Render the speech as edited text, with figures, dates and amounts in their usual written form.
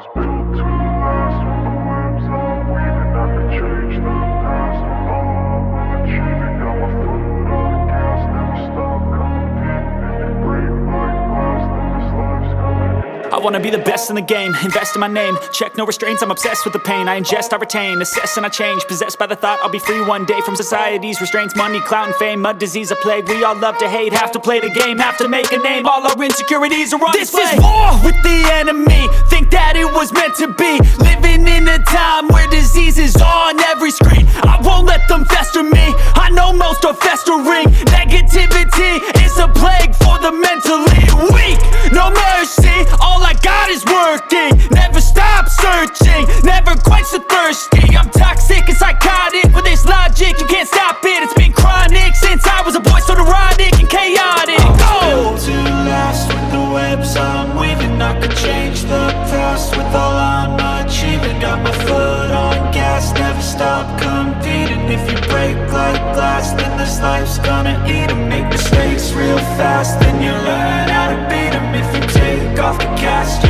was built to last. With the webs I'm weaving, I could change the past. With all I'm achieving, got my foot on gas. Never stop competing. If you break like glass, then this life's gonna end. I wanna be the best in the game, invest in my name. Check no restraints, I'm obsessed with the pain. I ingest, I retain, assess and I change. Possessed by the thought I'll be free one day from society's restraints. Money, clout and fame, mud, disease, a plague. We all love to hate, have to play the game, have to make a name. All our insecurities are on display. This is war with the enemy, think that it was meant to be. Living in a time where disease is on every screen. I won't let them fester me, I know most are festering. Negativity is a plague for the mentally weak. No mercy, all I got is working. Never stop searching, never quench the thirsty. I'm toxic and psychotic, with this logic you can't stop it. It's been chronic since I was a boy, so neurotic and chaotic. Built to last. With the webs I'm weaving, I could change the past. With all I'm achieving, got my foot on gas. Never stop competing. If you break like glass, then this life's gonna eat 'em. Make mistakes real fast, then you learn how to beat 'em. If you take off the cast,